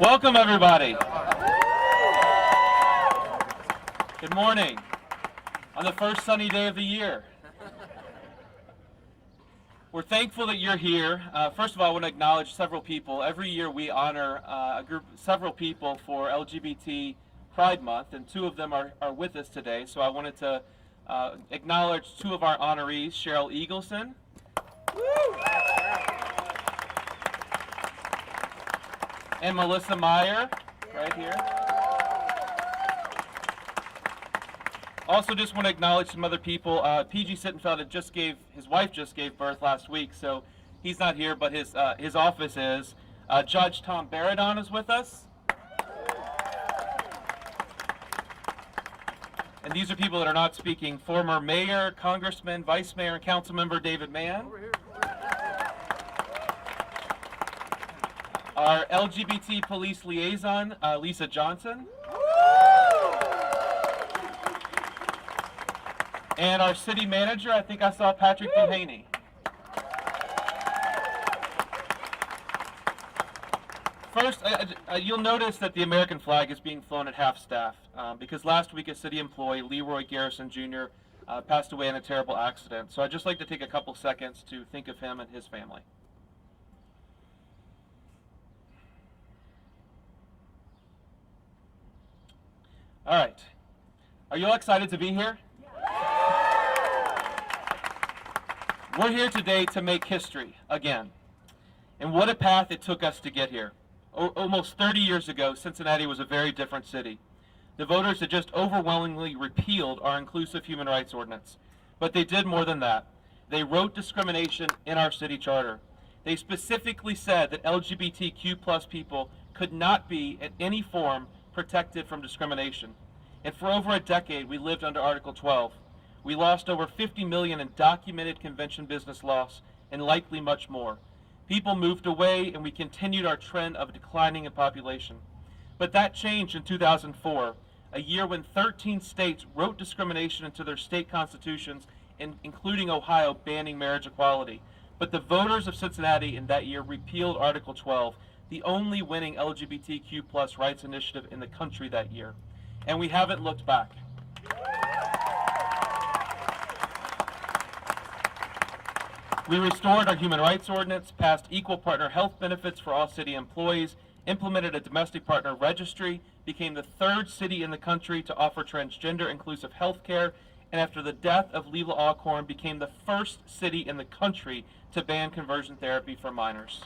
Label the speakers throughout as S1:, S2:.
S1: Welcome, everybody. Good morning on the first sunny day of the year. We're thankful that you're here. First of all, I want to acknowledge several people. Every year we honor several people for LGBT Pride Month, and two of them are with us today. So I wanted to acknowledge two of our honorees, Cheryl Eagleson. And Melissa Meyer, right here. Also just want to acknowledge some other people. PG Sittenfeld his wife just gave birth last week, so he's not here, but his office is. Judge Tom Baradon is with us. And these are people that are not speaking. Former Mayor, Congressman, Vice Mayor, and Council Member David Mann. Our LGBT police liaison, Lisa Johnson. And our city manager, I think I saw Patrick Duhaney. First, you'll notice that the American flag is being flown at half staff because last week a city employee, Leroy Garrison Jr., passed away in a terrible accident. So I'd just like to take a couple seconds to think of him and his family. All right. Are you all excited to be here? We're here today to make history again. And what a path it took us to get here. Almost 30 years ago, Cincinnati was a very different city. The voters had just overwhelmingly repealed our inclusive human rights ordinance. But they did more than that. They wrote discrimination in our city charter. They specifically said that LGBTQ plus people could not be in any form protected from discrimination. And for over a decade, we lived under Article 12. We lost over $50 million in documented convention business loss, and likely much more. People moved away, and we continued our trend of declining in population. But that changed in 2004, a year when 13 states wrote discrimination into their state constitutions, including Ohio banning marriage equality. But the voters of Cincinnati in that year repealed Article 12, the only winning LGBTQ plus rights initiative in the country that year. And we haven't looked back. We restored our human rights ordinance, passed equal partner health benefits for all city employees, implemented a domestic partner registry, became the third city in the country to offer transgender inclusive health care, and after the death of Leela Alcorn, became the first city in the country to ban conversion therapy for minors.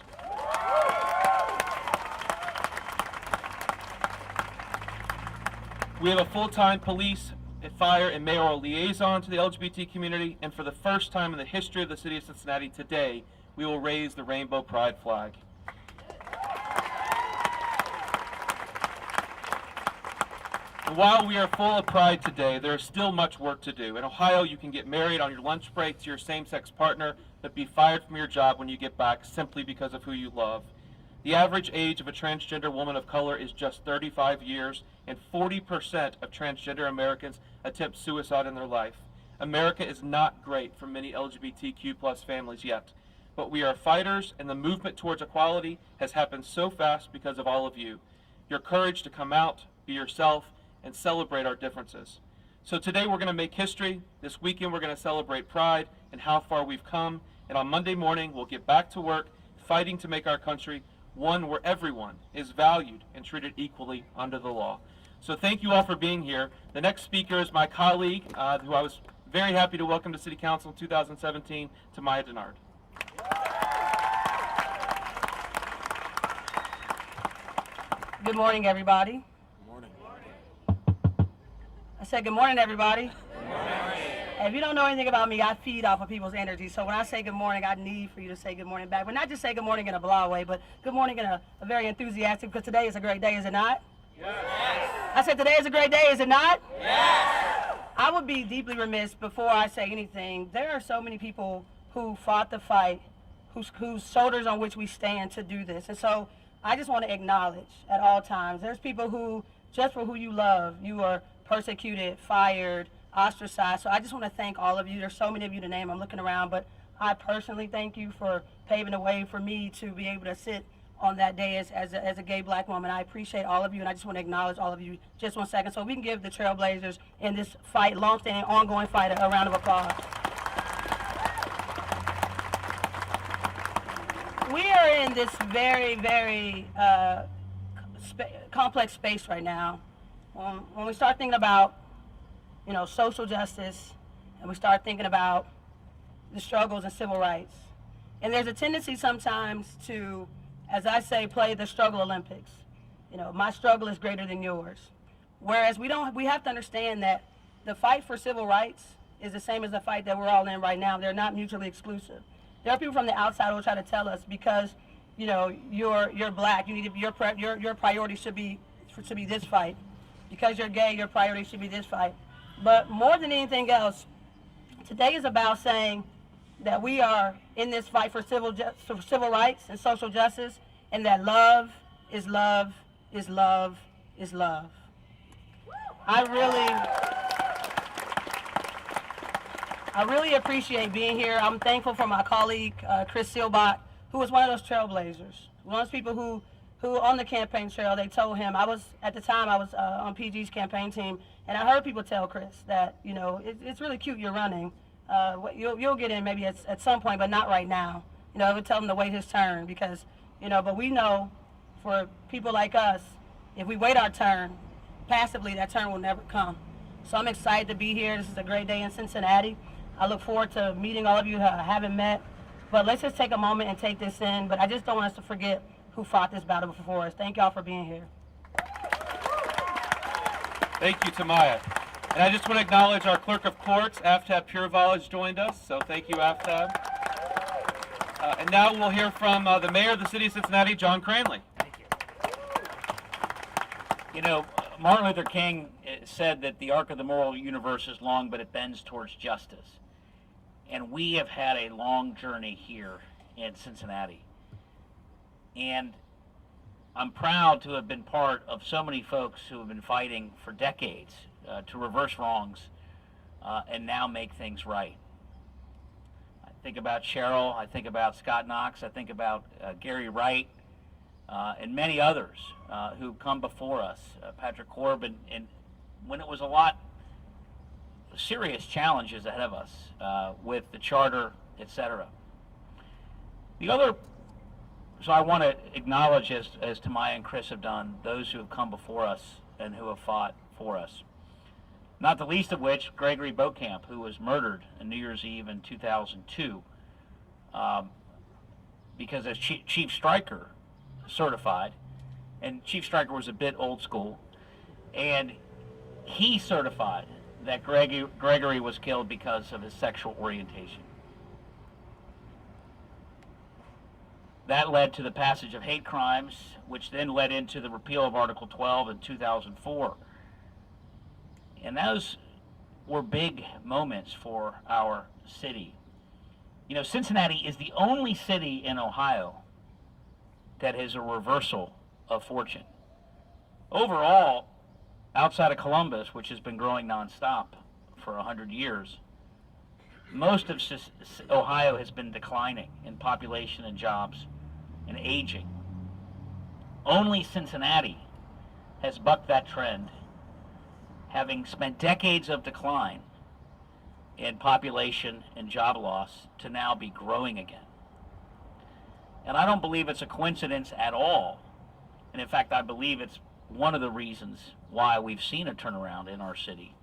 S1: We have a full-time police, fire, and mayoral liaison to the LGBT community, and for the first time in the history of the city of Cincinnati today, we will raise the rainbow pride flag. And while we are full of pride today, there is still much work to do. In Ohio, you can get married on your lunch break to your same-sex partner, but be fired from your job when you get back simply because of who you love. The average age of a transgender woman of color is just 35 years, and 40% of transgender Americans attempt suicide in their life. America is not great for many LGBTQ plus families yet, but we are fighters, and the movement towards equality has happened so fast because of all of you. Your courage to come out, be yourself, and celebrate our differences. So today we're going to make history. This weekend we're going to celebrate Pride and how far we've come, and on Monday morning we'll get back to work fighting to make our country one where everyone is valued and treated equally under the law. So thank you all for being here. The next speaker is my colleague, who I was very happy to welcome to City Council in 2017, Tamaya Denard.
S2: Good morning, everybody.
S1: Good morning.
S2: I said good morning, everybody.
S1: Good morning.
S2: If you don't know anything about me, I feed off of people's energy. So when I say good morning, I need for you to say good morning back. But not just say good morning in a blah way, but good morning in a very enthusiastic, because today is a great day, is it not?
S1: Yes.
S2: I said today is a great day, is it not?
S1: Yes.
S2: I would be deeply remiss before I say anything. There are so many people who fought the fight, whose shoulders on which we stand to do this. And so I just want to acknowledge at all times, there's people who, just for who you love, you are persecuted, fired, ostracized. So I just want to thank all of you. There's so many of you to name. I'm looking around, but I personally thank you for paving the way for me to be able to sit on that day as a gay black woman. I appreciate all of you, and I just want to acknowledge all of you. Just 1 second, so we can give the Trailblazers in this fight, long-standing, ongoing fight, a round of applause. We are in this very, very complex space right now. When we start thinking about, social justice, and we start thinking about the struggles and civil rights, and there's a tendency sometimes to, as I say, play the struggle Olympics. My struggle is greater than yours. Whereas we have to understand that the fight for civil rights is the same as the fight that we're all in right now. They're not mutually exclusive. There are people from the outside who will try to tell us because, you're black, your priority should be this fight. Because you're gay, your priority should be this fight. But more than anything else, today is about saying that we are in this fight for civil rights and social justice, and that love is love is love is love. I really appreciate being here. I'm thankful for my colleague, Chris Silbach, who was one of those trailblazers. One of those people who on the campaign trail, they told him, at the time I was on PG's campaign team, and I heard people tell Chris that, it's really cute you're running. You'll get in maybe at some point, but not right now. I would tell him to wait his turn because, but we know for people like us, if we wait our turn, passively, that turn will never come. So I'm excited to be here. This is a great day in Cincinnati. I look forward to meeting all of you who I haven't met. But let's just take a moment and take this in. But I just don't want us to forget who fought this battle before us. Thank y'all for being here.
S1: Thank you, Tamaya. And I just want to acknowledge our Clerk of Courts, Aftab Purival, has joined us. So thank you, Aftab. And now we'll hear from the Mayor of the City of Cincinnati, John Cranley.
S3: Thank you. Martin Luther King said that the arc of the moral universe is long, but it bends towards justice. And we have had a long journey here in Cincinnati. And I'm proud to have been part of so many folks who have been fighting for decades to reverse wrongs and now make things right. I think about Cheryl, I think about Scott Knox, I think about Gary Wright, and many others who've come before us, Patrick Corbin, and when it was a lot of serious challenges ahead of us with the charter, etc. So I want to acknowledge, as Tamaya and Chris have done, those who have come before us and who have fought for us. Not the least of which, Gregory Boatcamp, who was murdered on New Year's Eve in 2002 because as Chief Stryker certified, and Chief Stryker was a bit old school, and he certified that Gregory was killed because of his sexual orientation. That led to the passage of hate crimes, which then led into the repeal of Article 12 in 2004. And those were big moments for our city. Cincinnati is the only city in Ohio that has a reversal of fortune. Overall, outside of Columbus, which has been growing nonstop for 100 years, most of Ohio has been declining in population and jobs and aging. Only Cincinnati has bucked that trend, having spent decades of decline in population and job loss to now be growing again. And I don't believe it's a coincidence at all. And in fact, I believe it's one of the reasons why we've seen a turnaround in our city,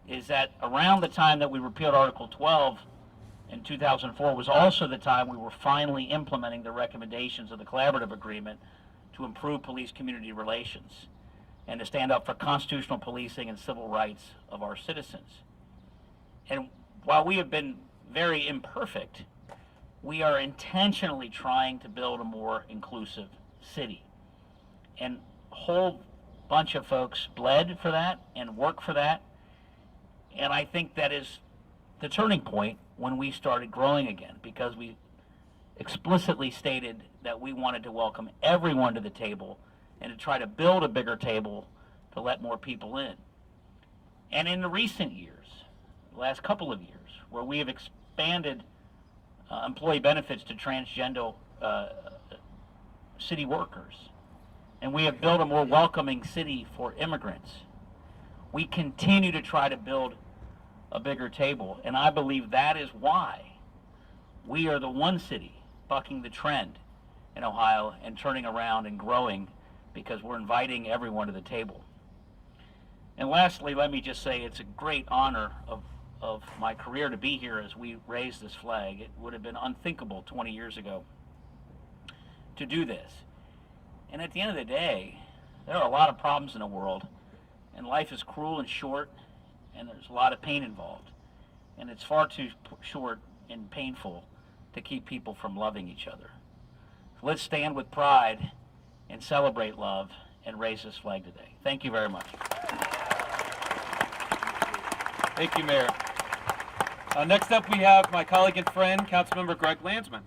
S3: is that around the time that we repealed Article 12 in 2004 was also the time we were finally implementing the recommendations of the collaborative agreement to improve police-community relations and to stand up for constitutional policing and civil rights of our citizens. And while we have been very imperfect, we are intentionally trying to build a more inclusive city. And a whole bunch of folks bled for that and worked for that. And I think that is the turning point when we started growing again, because we explicitly stated that we wanted to welcome everyone to the table and to try to build a bigger table to let more people in. And in the recent years, the last couple of years, where we have expanded employee benefits to transgender city workers. And we have built a more welcoming city for immigrants. We continue to try to build a bigger table, and I believe that is why we are the one city bucking the trend in Ohio and turning around and growing, because we're inviting everyone to the table. And lastly, let me just say it's a great honor of my career to be here as we raise this flag. It would have been unthinkable 20 years ago to do this. And at the end of the day, there are a lot of problems in the world, and life is cruel and short, and there's a lot of pain involved. And it's far too short and painful to keep people from loving each other. So let's stand with pride and celebrate love and raise this flag today. Thank you very much.
S1: Thank you, Mayor. Next up, we have my colleague and friend, Councilmember Greg Landsman.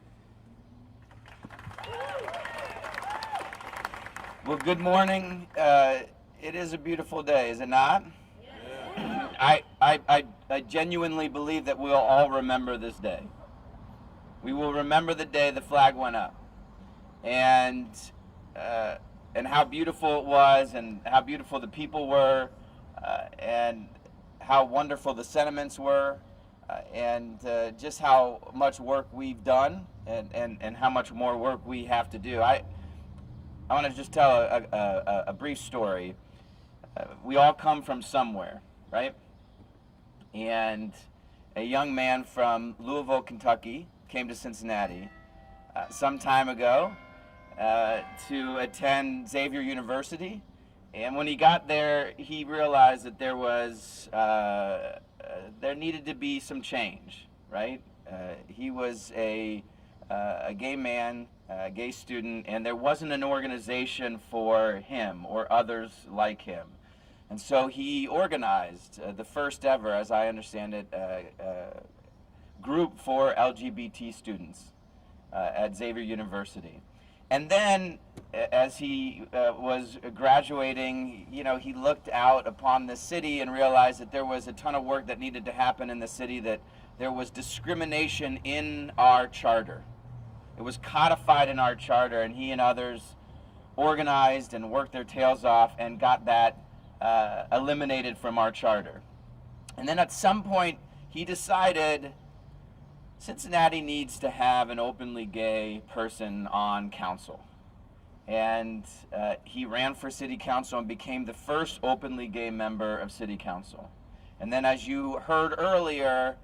S4: Well, good morning. It is a beautiful day, is it not? Yeah. I genuinely believe that we'll all remember this day. We will remember the day the flag went up, and how beautiful it was, and how beautiful the people were, and how wonderful the sentiments were, and just how much work we've done, and how much more work we have to do. I want to just tell a brief story. We all come from somewhere, right? And a young man from Louisville, Kentucky, came to Cincinnati some time ago to attend Xavier University. And when he got there, he realized that there needed to be some change, right? He was a gay man, a gay student, and there wasn't an organization for him or others like him. And so he organized the first ever, as I understand it, group for LGBT students at Xavier University. And then, as he was graduating, he looked out upon the city and realized that there was a ton of work that needed to happen in the city, that there was discrimination in our charter. It was codified in our charter, and he and others organized and worked their tails off and got that eliminated from our charter. And then at some point, he decided Cincinnati needs to have an openly gay person on council. And he ran for city council and became the first openly gay member of city council. And then, as you heard earlier,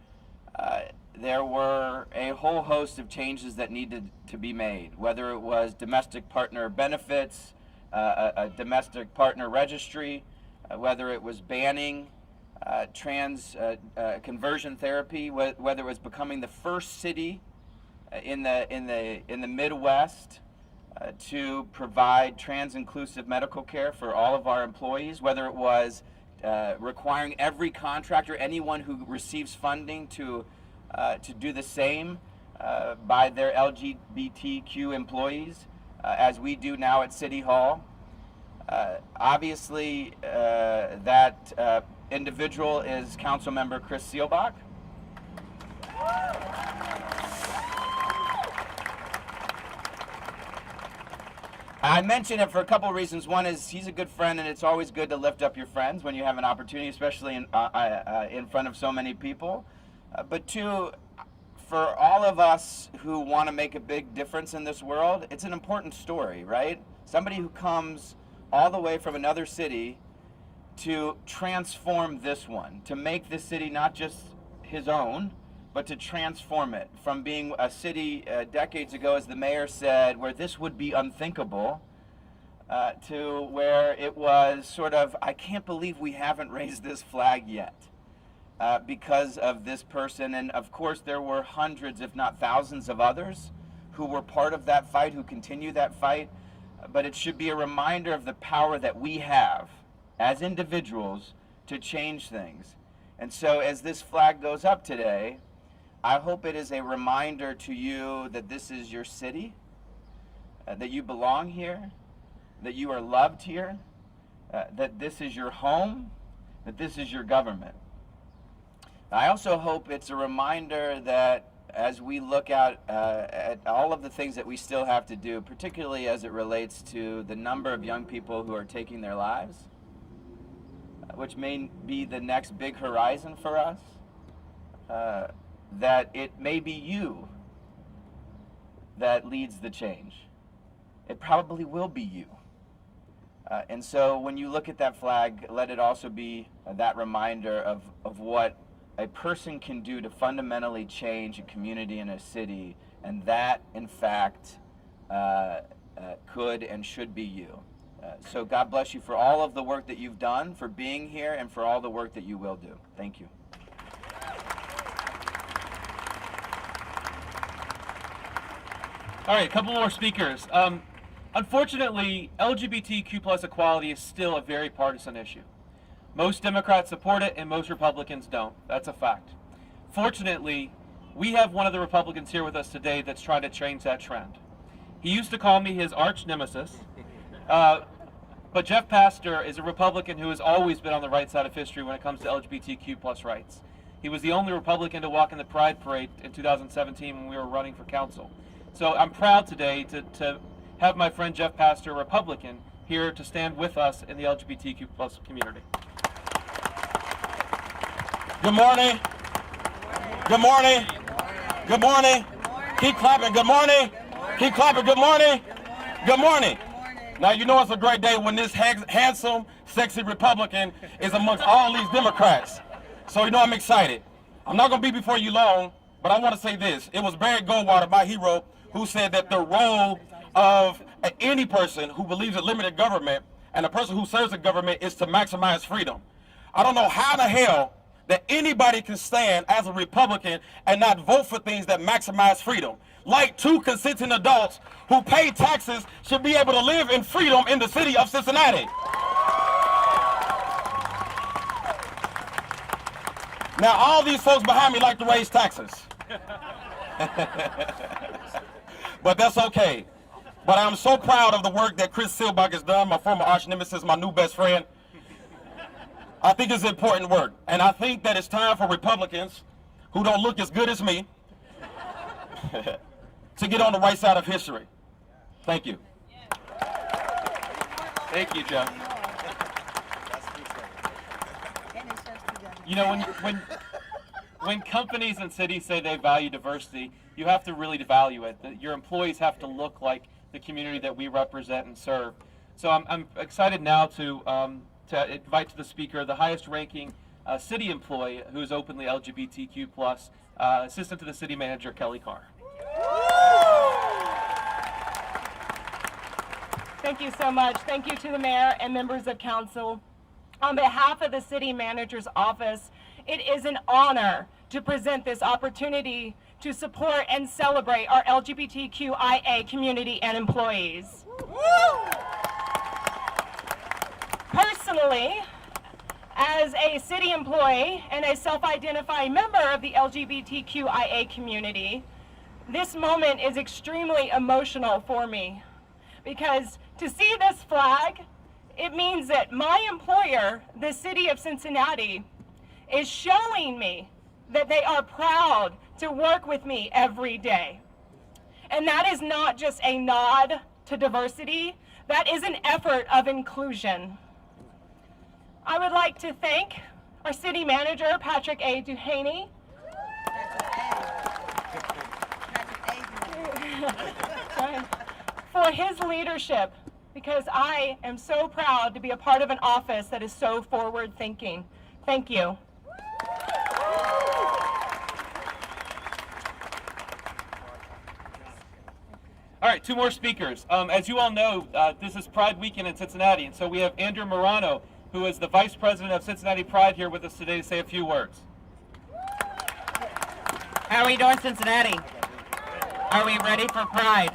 S4: there were a whole host of changes that needed to be made, whether it was domestic partner benefits, a domestic partner registry, whether it was banning trans conversion therapy, whether it was becoming the first city in the Midwest to provide trans-inclusive medical care for all of our employees, whether it was requiring every contractor, anyone who receives funding, to do the same by their LGBTQ employees, as we do now at City Hall. Obviously, that individual is Councilmember Chris Seelbach. I mention it for a couple of reasons. One is he's a good friend, and it's always good to lift up your friends when you have an opportunity, especially in front of so many people. But two, for all of us who want to make a big difference in this world, it's an important story, right? Somebody who comes all the way from another city to transform this one, to make this city not just his own, but to transform it from being a city decades ago, as the mayor said, where this would be unthinkable, to where it was sort of, I can't believe we haven't raised this flag yet because of this person. And of course there were hundreds, if not thousands, of others who were part of that fight, who continue that fight. But it should be a reminder of the power that we have as individuals to change things. And so as this flag goes up today, I hope it is a reminder to you that this is your city, that you belong here, that you are loved here, that this is your home, that this is your government. I also hope it's a reminder that as we look out at all of the things that we still have to do, particularly as it relates to the number of young people who are taking their lives, which may be the next big horizon for us, that it may be you that leads the change. It probably will be you. And so when you look at that flag, let it also be that reminder of what a person can do to fundamentally change a community and a city, and that, in fact, could and should be you. So God bless you for all of the work that you've done, for being here, and for all the work that you will do. Thank you.
S1: All right, a couple more speakers. Unfortunately, LGBTQ plus equality is still a very partisan issue. Most Democrats support it and most Republicans don't. That's a fact. Fortunately, we have one of the Republicans here with us today that's trying to change that trend. He used to call me his arch nemesis, but Jeff Pastor is a Republican who has always been on the right side of history when it comes to LGBTQ plus rights. He was the only Republican to walk in the Pride Parade in 2017 when we were running for council. So I'm proud today to have my friend Jeff Pastor, a Republican, here to stand with us in the LGBTQ plus community.
S5: Good morning. Good morning. Good morning. Keep clapping. Good morning. Keep clapping. Good morning. Good morning. Now, you know it's a great day when this handsome, sexy Republican is amongst all these Democrats. So, you know, I'm excited. I'm not going to be before you long, but I want to say this. It was Barry Goldwater, my hero, who said that the role of any person who believes in limited government and a person who serves the government is to maximize freedom. I don't know how the hell that anybody can stand as a Republican and not vote for things that maximize freedom. Like two consenting adults who pay taxes should be able to live in freedom in the city of Cincinnati. Now, all these folks behind me like to raise taxes. But that's okay. But I'm so proud of the work that Chris Silbach has done, my former arch nemesis, my new best friend. I think it's important work. And I think that it's time for Republicans who don't look as good as me to get on the right side of history. Thank you.
S1: Thank you, Jeff. You know, when companies and cities say they value diversity, you have to really value it. Your employees have to look like the community that we represent and serve. So I'm excited now to invite to the speaker the highest-ranking city employee who is openly LGBTQ+, assistant to the city manager, Kelly Carr.
S6: Thank you so much. Thank you to the mayor and members of council. On behalf of the city manager's office, it is an honor to present this opportunity to support and celebrate our LGBTQIA community and employees. Personally, as a city employee and a self-identifying member of the LGBTQIA community, this moment is extremely emotional for me, because to see this flag, it means that my employer, the city of Cincinnati, is showing me that they are proud to work with me every day. And that is not just a nod to diversity, that is an effort of inclusion. I would like to thank our city manager, Patrick A. Duhaney, for his leadership, because I am so proud to be a part of an office that is so forward-thinking. Thank you.
S1: All right, two more speakers. As you all know, this is Pride Weekend in Cincinnati, and so we have Andrew Morano, who is the Vice President of Cincinnati Pride, here with us today to say a few words.
S7: How are we doing, Cincinnati? Are we ready for Pride?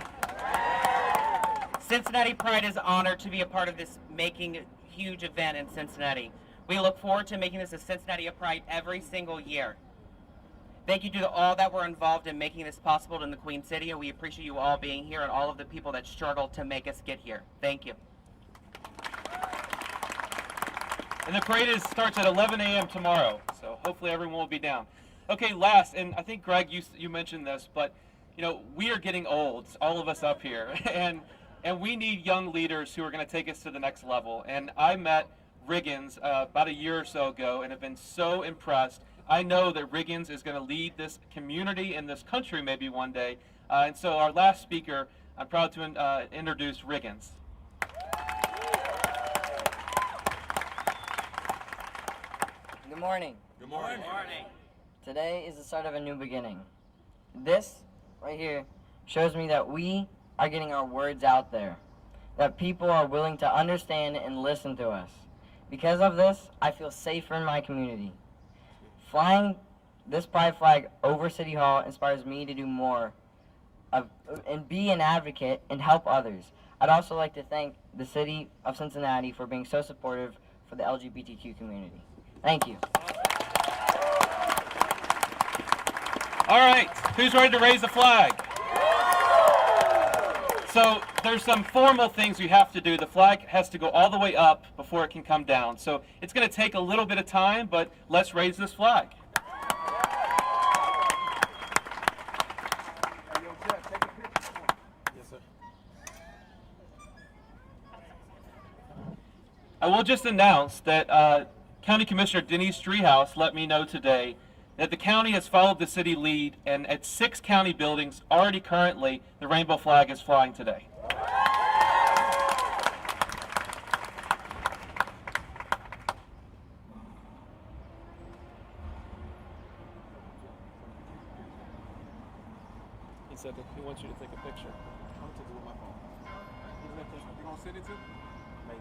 S7: Cincinnati Pride is honored to be a part of this making huge event in Cincinnati. We look forward to making this a Cincinnati Pride every single year. Thank you to all that were involved in making this possible in the Queen City, and we appreciate you all being here and all of the people that struggled to make us get here. Thank you.
S1: And the parade starts at 11 a.m. tomorrow, so hopefully everyone will be down. Okay, last, and I think Greg, you mentioned this, but you know we are getting old, all of us up here, and we need young leaders who are going to take us to the next level. And I met Riggins about a year or so ago, and have been so impressed. I know that Riggins is going to lead this community and this country maybe one day. And so our last speaker, I'm proud to introduce Riggins.
S8: Good morning.
S5: Good morning.
S8: Today is the start of a new beginning. This right here shows me that we are getting our words out there, that people are willing to understand and listen to us. Because of this, I feel safer in my community. Flying this pride flag over City Hall inspires me to do more and be an advocate and help others. I'd also like to thank the City of Cincinnati for being so supportive for the LGBTQ community. Thank you.
S1: All right, who's ready to raise the flag? So there's some formal things you have to do. The flag has to go all the way up before it can come down. So it's going to take a little bit of time, but let's raise this flag. I will just announce that County Commissioner Denise Driehaus let me know today that the county has followed the city lead, and at 6 county buildings already currently the rainbow flag is flying today. He said that he wants you to take a picture.
S5: I'm gonna take it with my phone. You gonna send it to? Maybe.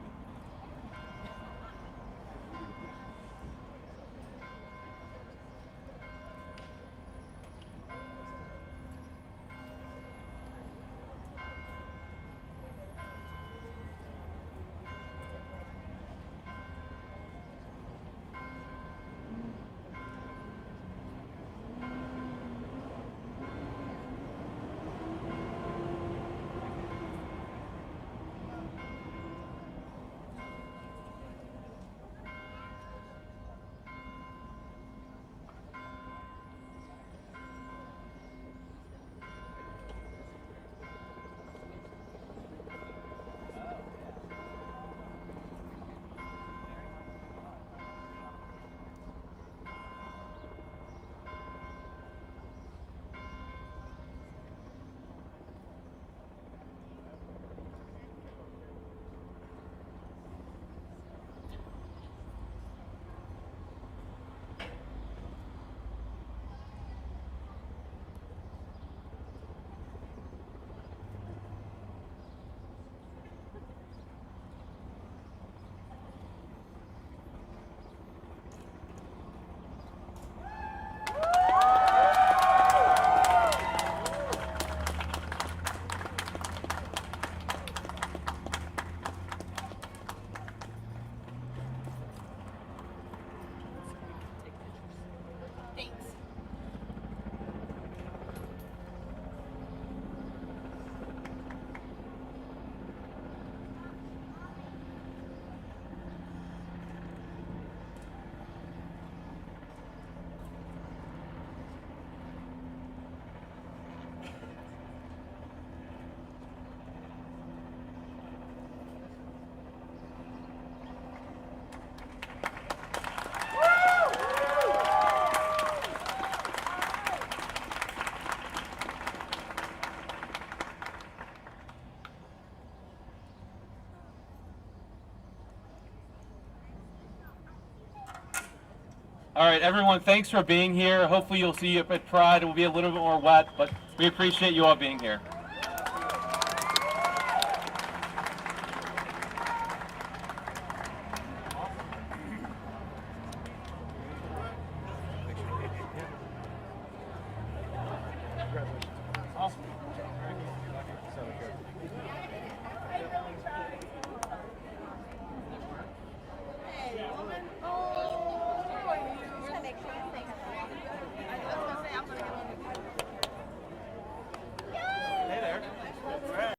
S1: All right, everyone, thanks for being here. Hopefully you'll see you at Pride. It will be a little bit more wet, but we appreciate you all being here.